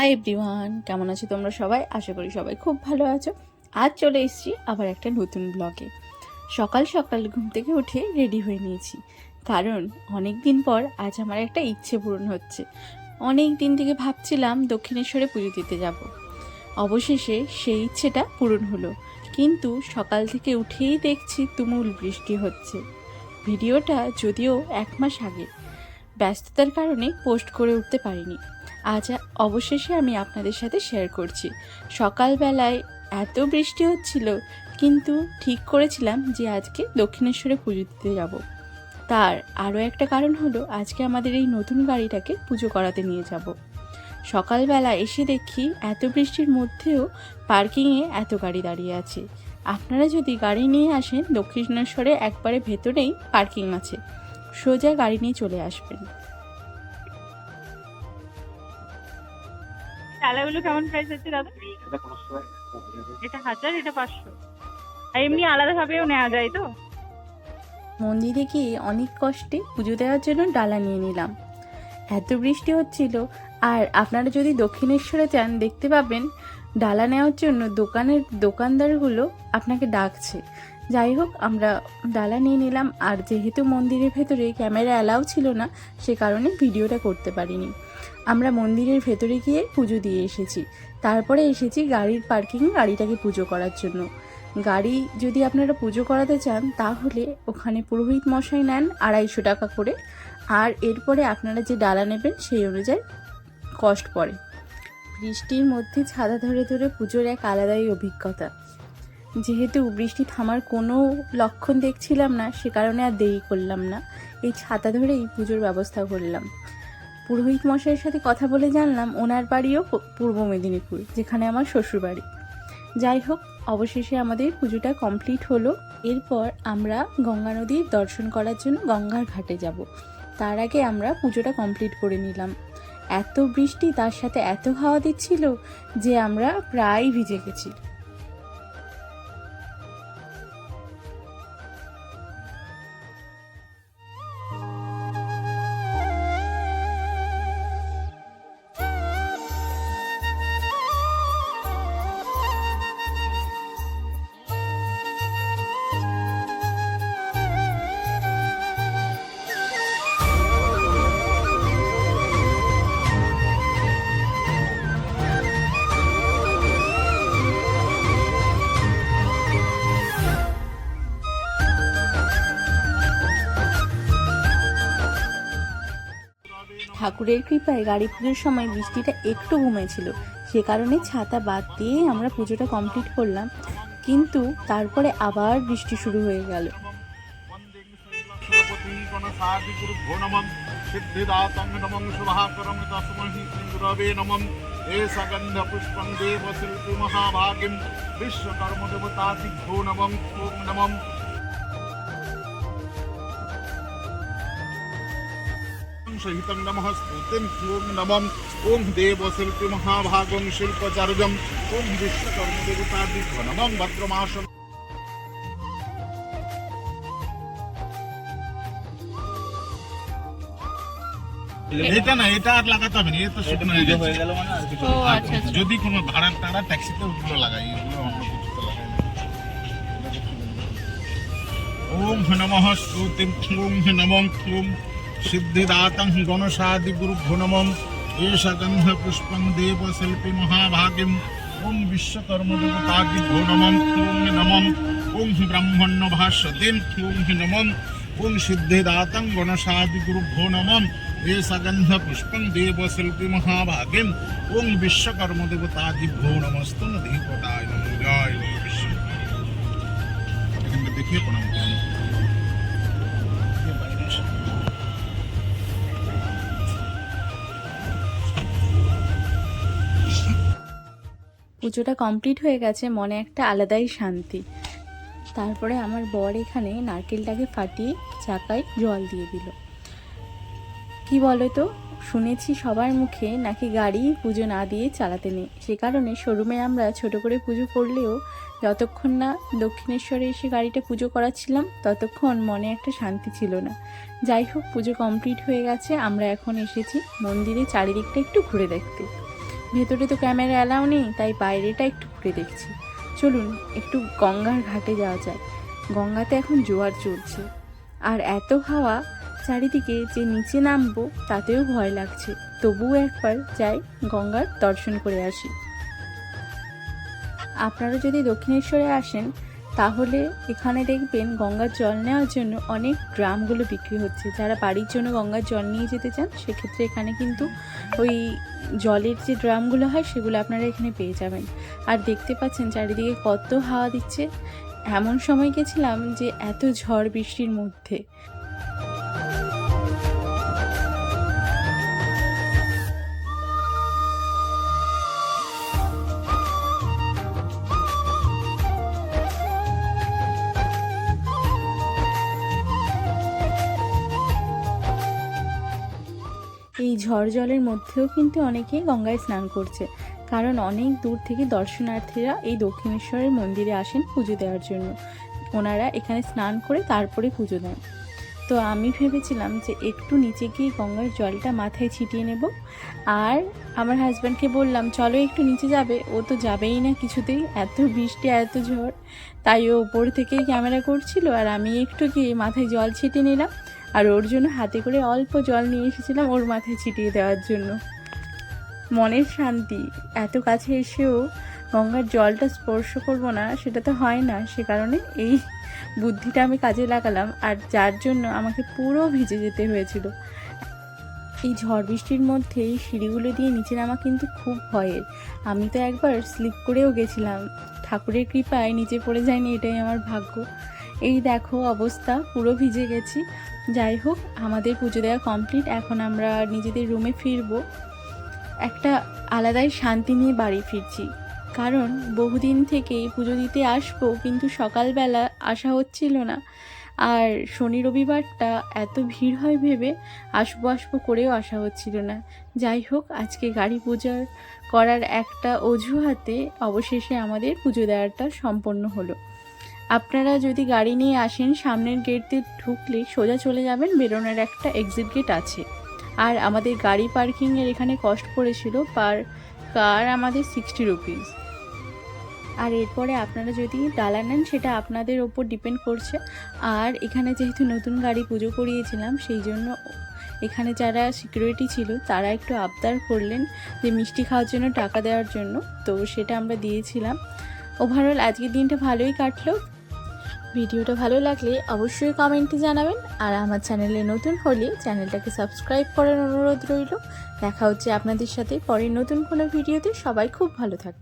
Hi everyone, কেমন আছো তোমরা সবাই? আশা করি সবাই খুব ভালো আছো। আজ চলে এসেছি আবার একটা নতুন ব্লগে। সকাল সকাল ঘুম থেকে উঠে রেডি হয়ে নিয়েছি, কারণ অনেক দিন পর আজ আমার একটা ইচ্ছে পূরণ হচ্ছে। অনেক দিন থেকে ভাবছিলাম দক্ষিণেশ্বরে পুজো দিতে যাব। অবশেষে সেই ইচ্ছেটা পূরণ হলো, কিন্তু সকাল থেকে উঠেই দেখছি তুমুল বৃষ্টি হচ্ছে। ভিডিওটা যদিও 1 মাস আগে, ব্যস্ততার কারণে পোস্ট করে উঠতে পারিনি। আজ অবশেষে আমি আপনাদের সাথে শেয়ার করছি। সকালবেলায় এত বৃষ্টি হচ্ছিল, কিন্তু ঠিক করেছিলাম যে আজকে দক্ষিণেশ্বরে পুজো দিতে যাব। তার আরও একটা কারণ হলো, আজকে আমাদের এই নতুন গাড়িটাকে পুজো করাতে নিয়ে যাব। সকালবেলা এসে দেখি এত বৃষ্টির মধ্যেও পার্কিংয়ে এত গাড়ি দাঁড়িয়ে আছে। আপনারা যদি গাড়ি নিয়ে আসেন, দক্ষিণেশ্বরে একবারে ভেতরেই পার্কিং আছে, সোজা গাড়ি নিয়ে চলে আসবেন। ডালাগুলো কেমন প্রাইস আছে দাদা? এটা 1000, এটা 500। আর এমনি আলাদা ভাবেও নেওয়া যায় তো? মন্দিরে গিয়ে অনেক কষ্টে পুজো দেওয়ার জন্য ডালা নিয়ে নিলাম। এত বৃষ্টি হচ্ছিল, আর আপনারা যদি দক্ষিণেশ্বরে যান দেখতে পাবেন ডালা নেওয়ার জন্য দোকানদারগুলো আপনাকে ডাকছে। যাই হোক, আমরা ডালা নিয়ে নিলাম। আর যেহেতু মন্দিরের ভেতরে ক্যামেরা অ্যালাউ ছিল না, সে কারণে ভিডিওটা করতে পারিনি। আমরা মন্দিরের ভেতরে গিয়ে পুজো দিয়ে এসেছি, তারপরে এসেছি গাড়ির পার্কিংয়ে গাড়িটাকে পুজো করার জন্য। গাড়ি যদি আপনারা পুজো করাতে চান, তাহলে ওখানে পুরোহিত মশাই নেন 250 টাকা করে। আর এরপরে আপনারা যে ডালা নেবেন সেই অনুযায়ী কস্ট পড়ে। বৃষ্টির মধ্যে ছাতা ধরে ধরে পুজোর এক আলাদাই অভিজ্ঞতা। যেহেতু বৃষ্টি থামার কোনো লক্ষণ দেখছিলাম না, সে কারণে আর দেরি করলাম না, এই ছাতা ধরেই পুজোর ব্যবস্থা করলাম। পুরোহিত মশাইয়ের সাথে কথা বলে জানলাম ওনার বাড়িও পূর্ব মেদিনীপুর, যেখানে আমার শ্বশুর বাড়ি। যাই হোক, অবশেষে আমাদের পুজোটা কমপ্লিট হলো। এরপর আমরা গঙ্গা নদীর দর্শন করার জন্য গঙ্গার ঘাটে যাব। তার আগে আমরা পুজোটা কমপ্লিট করে নিলাম। এত বৃষ্টি, তার সাথে এত হাওয়া দিচ্ছিল যে আমরা প্রায় ভিজে গেছি। ঠাকুরের কৃপায় গাড়ি পুজোর সময় বৃষ্টিটা একটু কমেছিল, সে কারণে ছাতা বাদ দিয়ে আমরা পুজোটা কমপ্লিট করলাম। কিন্তু তারপরে আবার বৃষ্টি শুরু হয়ে গেল। सहितं नमः स्तुतिं ओं नमः ओं देवशिल्पी महाभागं शिल्पचार्यं ओं विश्वकर्मदेवतादिभ्यो नमः भद्रमासं। এটা না, এটা আর লাগাতে হবে না, এটা শুকনো হয়ে গেল মানে। আর কিছু যদি কোনো ভাড়া টাড়া ট্যাক্সিতে ওগুলো লাগাই, এগুলো অন্য কিছুতে লাগাই না। ওং নমঃ स्तुतिं ওং নমঃ ওং सिद्धिदातं गणसादिगुरुभ्यो नमः एष गन्धपुष्पं देवशिल्पी महाभागिं ओं विश्वकर्मदेवतादिभ्यो नमः ओं नमः ओं ब्रह्मण्यभास्वतीं ओं नमः ओं सिद्धिदातं गणसादिगुरुभ्यो नमः एष गन्धपुष्पं देवशिल्पी महाभागिं ओं विश्वकर्मदेवतादिभ्यो नमस्तु देवताय नमः। जय विश्व देखिए प्रणाम। পুজোটা কমপ্লিট হয়ে গেছে, মনে একটা আলাদাই শান্তি। তারপরে আমার বর এখানে নারকেলটাকে ফাটিয়ে চাকায় জল দিয়ে দিল। কি বলো তো, শুনেছি সবার মুখে নাকি গাড়ি পুজো না দিয়ে চালাতে নেই। সে কারণে শোরুমে আমরা ছোট করে পুজো করলেও যতক্ষণ না দক্ষিণেশ্বরে এসে গাড়িটা পুজো করাচ্ছিলাম, ততক্ষণ মনে একটা শান্তি ছিল না। যাই হোক, পুজো কমপ্লিট হয়ে গেছে। আমরা এখন এসেছি মন্দিরে চারিদিকটা একটু ঘুরে দেখতে। ভেতরে তো ক্যামেরা অ্যালাউ নেই, তাই বাইরেটা একটু ঘুরে দেখছি। চলুন একটু গঙ্গার ঘাটে যাওয়া যাক। গঙ্গাতে এখন জোয়ার চলছে, আর এত হাওয়া চারিদিকে যে নিচে নামবো তাতেও ভয় লাগছে। তবুও একবার যাই, গঙ্গার দর্শন করে আসি। আপনারা যদি দক্ষিণেশ্বরে আসেন তাহলে এখানে দেখবেন গঙ্গার জল নেওয়ার জন্য অনেক ড্রামগুলো বিক্রি হচ্ছে। যারা বাড়ির জন্য গঙ্গার জল নিয়ে যেতে চান সেক্ষেত্রে এখানে কিন্তু ওই জলের যে ড্রামগুলো হয় সেগুলো আপনারা এখানে পেয়ে যাবেন। আর দেখতে পাচ্ছেন চারিদিকে কত হাওয়া দিচ্ছে। এমন সময় গেছিলাম যে এত ঝড় বৃষ্টির মধ্যে। এই ঝড় জলের মধ্যেও কিন্তু অনেকেই গঙ্গায় স্নান করছে, কারণ অনেক দূর থেকে দর্শনার্থীরা এই দক্ষিণেশ্বরের মন্দিরে আসেন পুজো দেওয়ার জন্য। ওনারা এখানে স্নান করে তারপরে পুজো দেন। তো আমি ভেবেছিলাম যে একটু নিচে গিয়ে গঙ্গার জলটা মাথায় ছিটিয়ে নেব। আর আমার হাজব্যান্ডকে বললাম চলো একটু নিচে যাবে। ও তো যাবেই না কিছুতেই, এত বৃষ্টি এত ঝড়। তাই ও উপর থেকেই ক্যামেরা করছিল, আর আমি একটু গিয়ে মাথায় জল ছিটিয়ে নিলাম। আর ওর জন্য হাতে করে অল্প জল নিয়ে এসেছিলাম ওর মাথায় ছিটিয়ে দেওয়ার জন্য। মনের শান্তি, এত কাছে এসেও গঙ্গার জলটা স্পর্শ করব না সেটা তো হয় না। সে কারণে এই বুদ্ধিটা আমি কাজে লাগালাম, আর যার জন্য আমাকে পুরো ভিজে যেতে হয়েছিল। এই ঝড় বৃষ্টির মধ্যে এই সিঁড়িগুলো দিয়ে নিচে নামা কিন্তু খুব ভয়ের। আমি তো একবার স্লিপ করেও গেছিলাম, ঠাকুরের কৃপায় নিচে পড়ে যায়নি, এটাই আমার ভাগ্য। এই দেখো অবস্থা, পুরো ভিজে গেছি। যাই হোক, আমাদের পুজো দেওয়া কমপ্লিট। এখন আমরা নিজেদের রুমে ফিরবো। একটা আলাদাই শান্তি নিয়ে বাড়ি ফিরছি, কারণ বহুদিন থেকেই পুজো দিতে আসবো, কিন্তু সকালবেলা আসা হচ্ছিল না। আর শনি রবিবারটা এত ভিড় হয় ভেবে আসবো করেও আসা হচ্ছিল না। যাই হোক, আজকে গাড়ি পূজা করার একটা অজুহাতে অবশেষে আমাদের পুজো দেওয়াটা সম্পন্ন হলো। আপনারা যদি গাড়ি নিয়ে আসেন সামনের গেট দিয়ে ঢুকলে সোজা চলে যাবেন, বেরোনোর একটা এক্সিট গেট আছে। আর আমাদের গাড়ি পার্কিংয়ের এখানে কস্ট পড়েছিল পার কার আমাদের 60 রুপিস। আর এরপরে আপনারা যদি ডালা নেন সেটা আপনাদের ওপর ডিপেন্ড করছে। আর এখানে যেহেতু নতুন গাড়ি পুজো করিয়েছিলাম, সেই জন্য এখানে যারা সিকিউরিটি ছিল তারা একটু আবদার করলেন যে মিষ্টি খাওয়ার জন্য টাকা দেওয়ার জন্য, তো সেটা আমরা দিয়েছিলাম। ওভারঅল আজকের দিনটা ভালোই কাটলো। ভিডিওটা ভালো লাগলে অবশ্যই কমেন্টে জানাবেন, আর আমার চ্যানেলে নতুন হলে চ্যানেলটাকে সাবস্ক্রাইব করার অনুরোধ রইল। দেখা হচ্ছে আপনাদের সাথে পরের নতুন কোনো ভিডিওতে। সবাই খুব ভালো থাকবে।